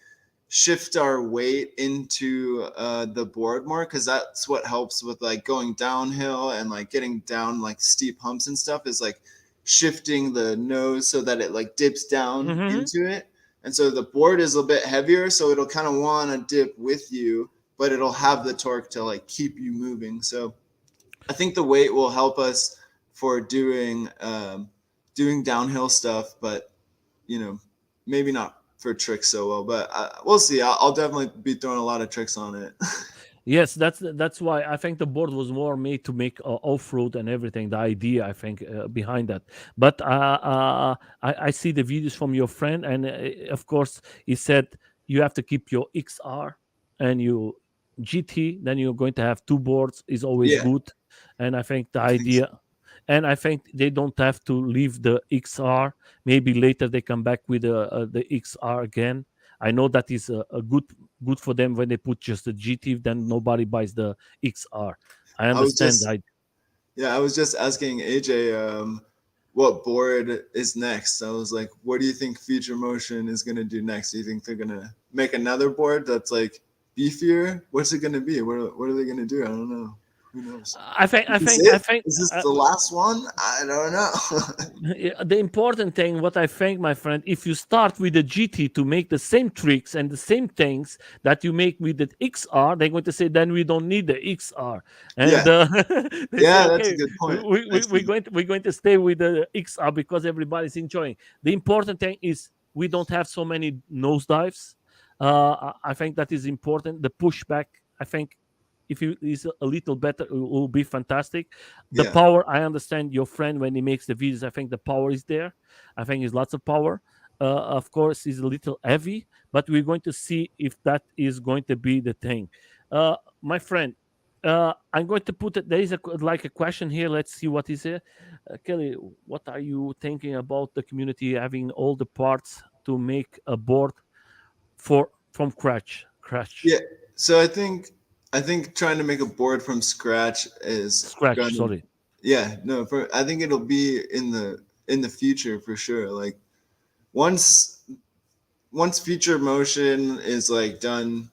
shift our weight into the board more, because that's what helps with like going downhill and like getting down like steep humps and stuff, is like shifting the nose so that it like dips down Mm-hmm. into it. And so the board is a bit heavier, so it'll kind of want to dip with you, but it'll have the torque to like keep you moving. So I think the weight will help us for doing downhill stuff, but maybe not for tricks so well. But we'll see. I'll definitely be throwing a lot of tricks on it. Yes, that's why I think the board was more made to make off-road and everything. The idea, I think, behind that. But I see the videos from your friend, and of course, he said you have to keep your XR and your GT. Then you're going to have two boards. Is always Yeah, good, and I think the I think so. idea. And I think they don't have to leave the XR. Maybe later they come back with the XR again. I know that is a good for them when they put just the GT, then nobody buys the XR. I I was understand. just Yeah, I was just asking AJ what board is next. I was like, what do you think Future Motion is gonna do next? Do you think they're gonna make another board that's like beefier? What's it gonna be? What are they gonna do? I don't know. Who knows? I think I Is this think I it? think Is this the last one? I don't know. yeah, the important thing, what I think, my friend, if you start with the GT to make the same tricks and the same things that you make with the XR, they're going to say then we don't need the XR, and Yeah, they say yeah, that's a okay, good point. I we're see. going to stay with the XR because everybody's enjoying. The important thing is we don't have so many nosedives. I think that is important. The pushback, I think. If you is a little better, it will be fantastic. The Yeah. power, I understand your friend when he makes the videos. I think the power is there. I think it's lots of power. Of course, it's a little heavy, but we're going to see if that is going to be the thing. My friend, I'm going to put it. There is like a question here. Let's see what is it. Kelly, what are you thinking about the community having all the parts to make a board for from scratch? Scratch, Yeah. So I think trying to make a board from scratch is scratch. gonna Sorry. yeah, no, I think it'll be in the future for sure. Like once once future motion is like done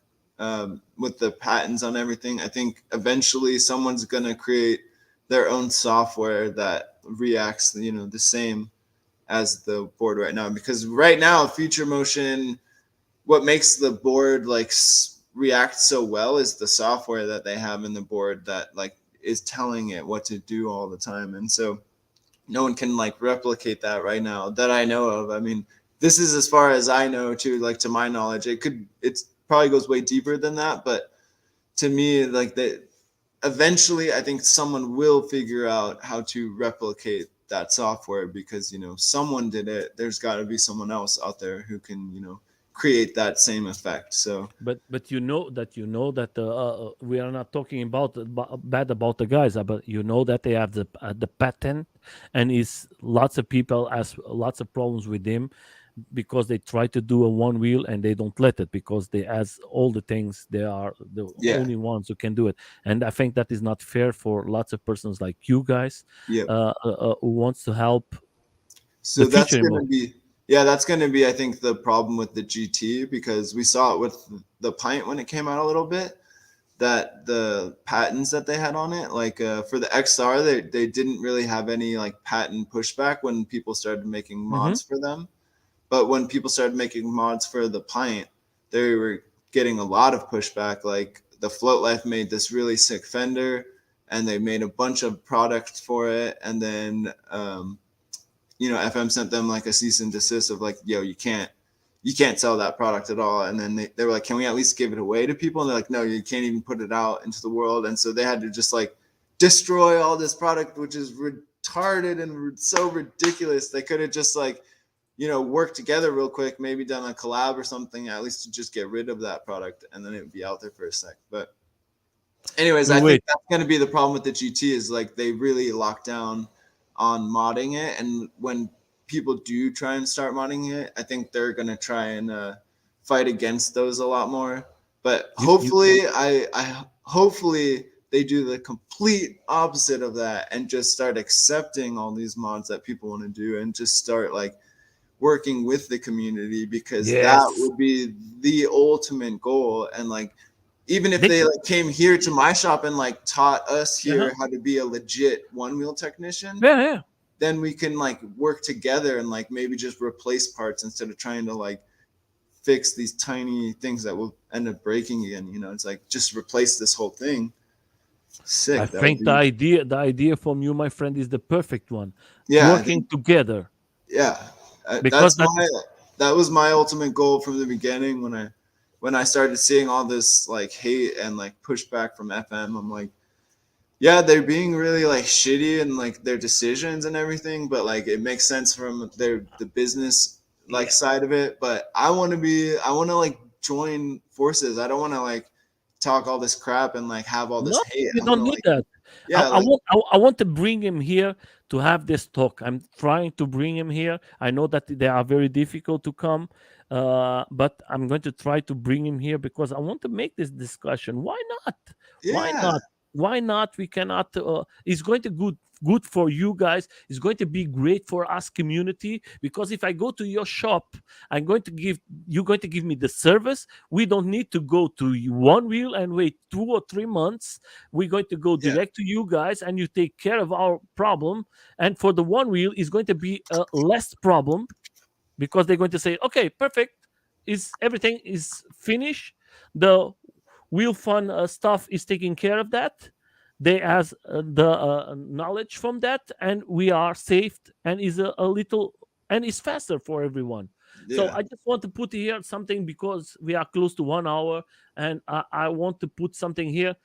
with the patents on everything, I think eventually someone's gonna create their own software that reacts, the same as the board right now. Because right now, future motion, what makes the board like react so well is the software that they have in the board that like is telling it what to do all the time. And so no one can like replicate that right now that I know of. I mean, this is as far as I know too, like to my knowledge. It's probably goes way deeper than that, but to me, like that eventually I think someone will figure out how to replicate that software, because someone did it. There's got to be someone else out there who can create that same effect. So But you know that we are not talking about bad about the guys, but you know that they have the patent, and is lots of people has lots of problems with them because they try to do a one wheel and they don't let it because they has all the things. They are the yeah, only ones who can do it, and I think that is not fair for lots of persons like you guys yeah. who wants to help the So that's future going more. to be, yeah, that's going to be, I think, the problem with the GT, because we saw it with the Pint when it came out a little bit, that the patents that they had on it, like for the XR, they didn't really have any like patent pushback when people started making Hmm. mods for them. But when people started making mods for the Pint, they were getting a lot of pushback. Like the Float Life made this really sick fender, and they made a bunch of products for it, and then FM sent them like a cease and desist of like, yo, you can't sell that product at all. And then they were like, can we at least give it away to people? And they're like, no, you can't even put it out into the world. And so they had to just like destroy all this product, which is retarded and so ridiculous. They could have just like, worked together real quick, maybe done a collab or something, at least to just get rid of that product, and then it would be out there for a sec. But anyways, I think Wait, that's going to be the problem with the GT is like they really lock down on modding it, and when people do try and start modding it, I think they're going to try and fight against those a lot more. But you hopefully, I hopefully they do the complete opposite of that and just start accepting all these mods that people want to do and just start like working with the community, because that yes. would be the ultimate goal. And like, even if They, they like came here to my shop and like taught us uh-huh. here how to be a legit one wheel technician, Yeah, yeah. then we can like work together and like maybe just replace parts instead of trying to like fix these tiny things that will end up breaking again. It's like just replace this whole thing. I Sick. That would think be. the idea from you, my friend, is the perfect one. Yeah, I Working think. together, Yeah, because that's that my is that was my ultimate goal from the beginning when I started seeing all this like hate and like pushback from FM. I'm like, yeah, they're being really like shitty and like their decisions and everything, but like it makes sense from the business like yeah. side of it. But I want to like join forces. I don't want to like talk all this crap and like have all this No, hate. you I want don't to need like, that. yeah, I like, want I want to bring him here to have this talk. I'm trying to bring him here. I know that they are very difficult to come, but I'm going to try to bring him here because I want to make this discussion. Why not? Why yeah, not? Why not? We cannot. It's going to good for you guys. It's going to be great for us community, because if I go to your shop, I'm going to give you're going to give me the service. We don't need to go to one wheel and wait 2 or 3 months. We're going to go yeah, direct to you guys and you take care of our problem. And for the one wheel, is going to be a less problem, because they're going to say, okay, perfect. Is everything is finished? The wheel fun stuff is taking care of that. They has the knowledge from that, and we are saved, and is a little and is faster for everyone. So yeah, I just want to put here something, because we are close to 1 hour, and I want to put something here.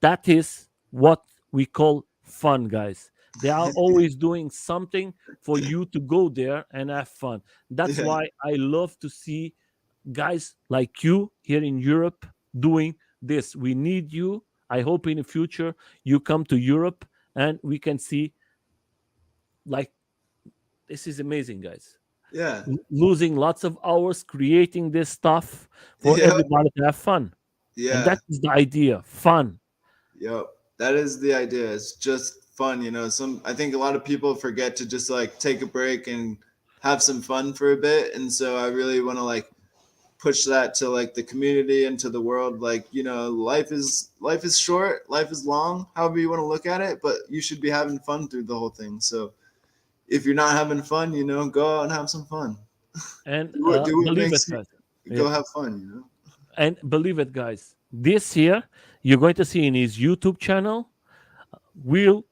That is what we call fun, guys. They are always doing something for you to go there and have fun. That's yeah, why I love to see guys like you here in Europe doing this. We need you. I hope in the future you come to Europe and we can see, like, this is amazing, guys. yeah, Losing lots of hours creating this stuff for yeah, everybody to have fun. And yeah. that is the idea, fun. Yep. That is the idea. It's just fun. I think a lot of people forget to just like take a break and have some fun for a bit. And so I really want to like push that to like the community and to the world. Like, life is short, life is long, however you want to look at it, but you should be having fun through the whole thing. So if you're not having fun, go out and have some fun. And Do what believe it, makes you guys. Yeah. go have fun. And believe it, guys. This year, you're going to see in his YouTube channel, Wheel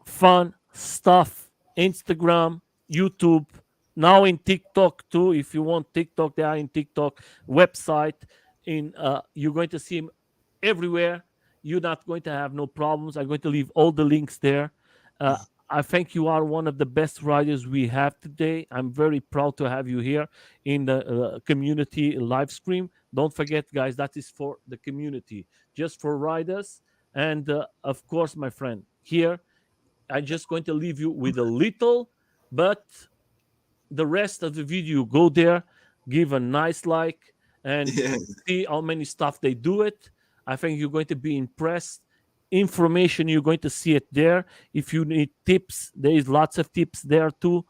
Fun Stuff, Instagram, YouTube, now in TikTok too. If you want TikTok, they are in TikTok website. You're going to see him everywhere. You're not going to have no problems. I'm going to leave all the links there. Uh, I think you are one of the best riders we have today. I'm very proud to have you here in the community live stream. Don't forget, guys, that is for the community, just for riders. And of course, my friend, here I'm just going to leave you with a little, but the rest of the video, go there, give a nice like, and Yeah. see how many stuff they do it. I think you're going to be impressed. Information, you're going to see it there. If you need tips, there is lots of tips there too.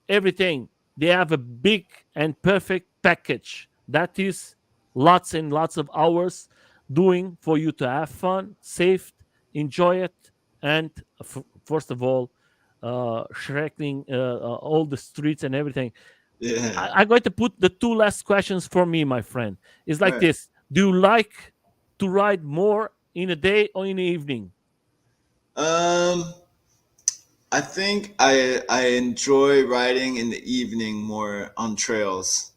Everything, they have a big and perfect package that is lots and lots of hours doing for you to have fun, safe, enjoy it, and first of all, shredding all the streets and everything. Yeah. I'm going to put the two last questions for me, my friend. It's All like right. this: do you like to ride more in a day or in the evening? Um, I think I enjoy riding in the evening more on trails.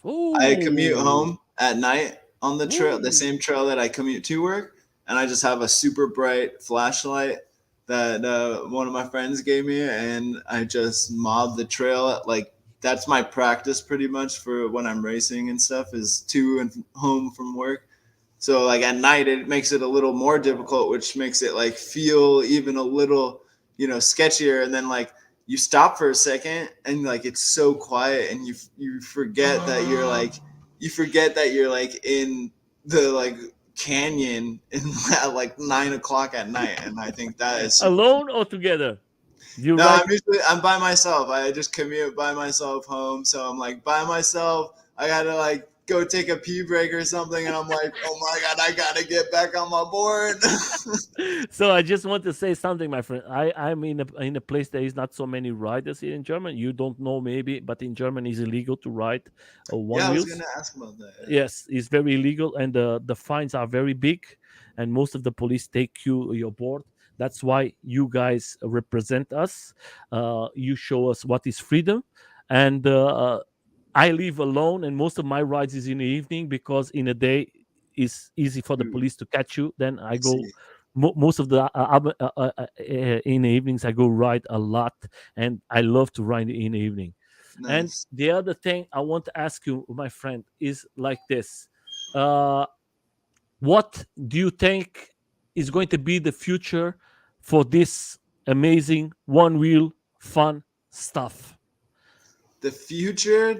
I commute Oh, home at night on the trail, the ooh, same trail that I commute to work. and I just have a super bright flashlight that one of my friends gave me, and I just mob the trail. Like that's my practice pretty much for when I'm racing and stuff, is to and home from work. So like at night, it makes it a little more difficult, which makes it like feel even a little, sketchier. And then like you stop for a second, and like it's so quiet, and you forget that you're like in the like canyon in at like 9 o'clock at night, and I think that is super fun. Alone or together? You No, ride. I'm by myself. I just commute by myself home, so I'm like by myself. I gotta like go take a pee break or something, and I'm like, oh my god, I gotta get back on my board. So I just want to say something, my friend. I'm in a place there is not so many riders here in Germany. You don't know maybe, but in Germany it's illegal to ride one Yeah, I was wheels. gonna ask about that. Yeah. Yes, it's very illegal, and the fines are very big, and most of the police take your board. That's why you guys represent us. You show us what is freedom, and I live alone, and most of my rides is in the evening because in the day it's easy for the Ooh, police to catch you. Then I I go see. most of the in the evenings I go ride a lot, and I love to ride in the evening. And Nice. the other thing I want to ask you, my friend, is like this: uh, what do you think is going to be the future for this amazing one wheel fun stuff? The future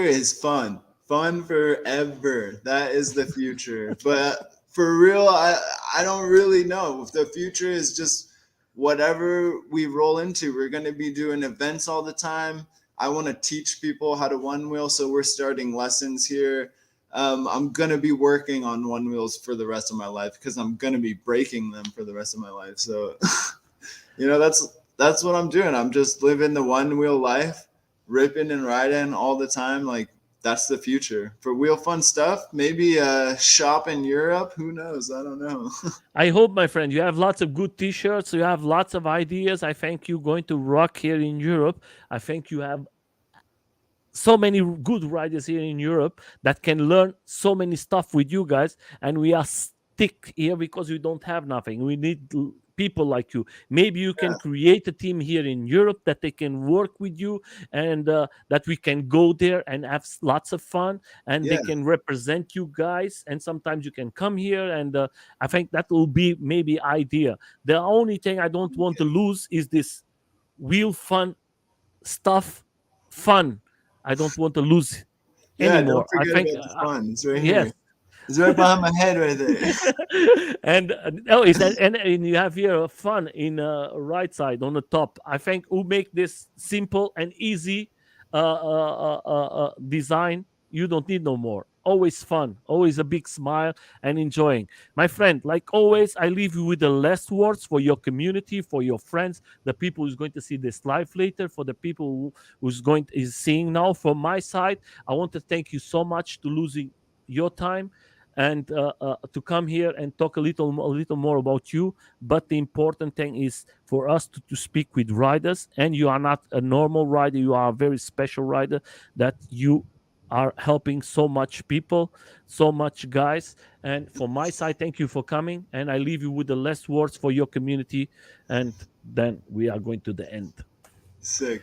is fun forever. That is the future. But for real, I don't really know. The future is just whatever we roll into. We're going to be doing events all the time. I want to teach people how to one wheel, so we're starting lessons here. I'm gonna be working on one wheels for the rest of my life because I'm gonna be breaking them for the rest of my life. So that's what I'm doing. I'm just living the one wheel life, ripping and riding all the time. Like that's the future for wheel fun stuff. Maybe a shop in Europe. Who knows? I don't know. I hope, my friend, you have lots of good T-shirts. You have lots of ideas. I think you're going to rock here in Europe. I think you have so many good riders here in Europe that can learn so many stuff with you guys, and we are stick here because we don't have nothing. We need people like you. Maybe you can Yeah, create a team here in Europe that they can work with you, and that we can go there and have lots of fun, and they yeah, can represent you guys, and sometimes you can come here, and I think that will be maybe idea. The only thing I don't want to lose is this wheel fun stuff fun. I don't want to lose yeah. Don't anymore. I forget think about the fun. It's right yes. here. It's right behind my head, right there. And oh, is that and you have here fun in right side on the top. I think we make this simple and easy design. You don't need no more. Always fun, always a big smile and enjoying. My friend, like always, I leave you with the last words for your community, for your friends, the people who's going to see this live later, for the people who's going is seeing now. From my side, I want to thank you so much to losing your time and to come here and talk a little more about you. But the important thing is for us to speak with riders, and you are not a normal rider, you are a very special rider, that you are helping so much people, so much guys. And from my side, thank you for coming, and I leave you with the last words for your community, and then we are going to the end. Sick.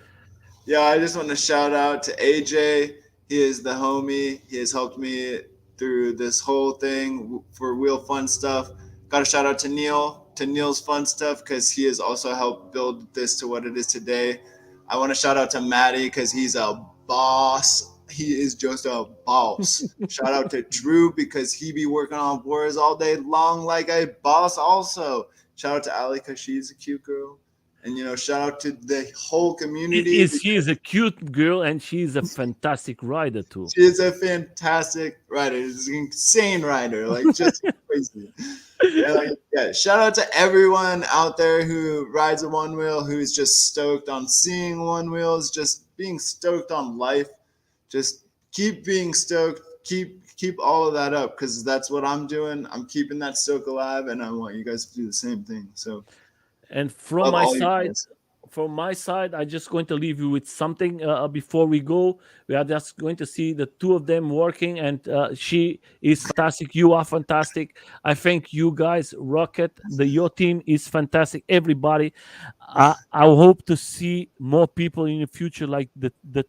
Yeah, I just want to shout out to AJ. He is the homie. He has helped me through this whole thing for Wheel Fun Stuff. Got a shout out to Neil's Fun Stuff, because he has also helped build this to what it is today. I want to shout out to Maddie because he's a boss. He is just a boss. Shout out to Drew because he be working on boards all day long like a boss also. Shout out to Ali because she's a cute girl. And shout out to the whole community Is she because is a cute girl, and she's a fantastic rider too. she is a fantastic writer. She's an insane writer, like just crazy. And like, yeah, shout out to everyone out there who rides a one wheel, who's just stoked on seeing one wheels, just being stoked on life. Just keep being stoked. Keep all of that up, because that's what I'm doing. I'm keeping that stoke alive, and I want you guys to do the same thing. So And from love my all you side, guys. from my side, I'm just going to leave you with something before we go. We are just going to see the two of them working, and she is fantastic. You are fantastic. I think you guys rock it. Your team is fantastic. Everybody. I hope to see more people in the future, like the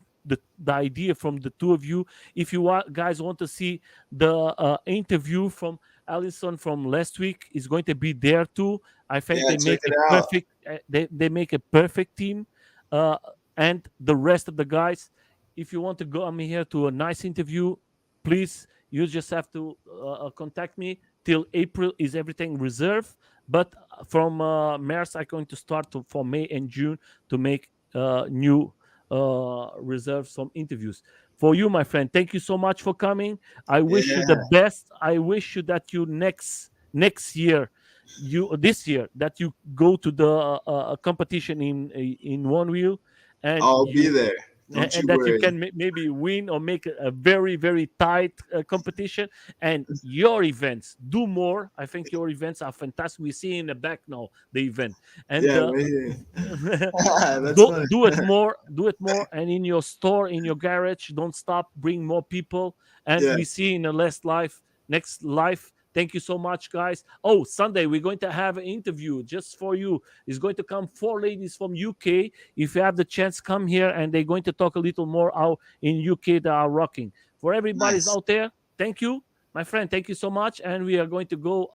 idea from the two of you. If you guys want to see the interview from Allison from last week, is going to be there too. I think Yeah, they check make it a out. perfect. They make a perfect team, uh, and the rest of the guys. If you want to go, I'm here to a nice interview. Please, you just have to contact me. Till April is everything reserved, but from March I'm going to start for May and June to make new reserve some interviews for you, my friend. Thank you so much for coming. I wish you the Yeah. best. I wish you that you next year, you this year, that you go to the competition in one wheel, and I'll be you there. Don't and you that you worry. can maybe win or make a very very tight competition. And your events do more. I think your events are fantastic. We see in the back now the event, and Yeah, right here. That's do funny. do it more, and in your store, in your garage, don't stop, bring more people, and Yeah, we see in the next life. Thank you so much, guys. Oh, Sunday we're going to have an interview just for you. It's going to come four ladies from UK. If you have the chance, come here, and they're going to talk a little more out in UK that are rocking. For everybody's nice. out there, thank you, my friend. Thank you so much, and we are going to go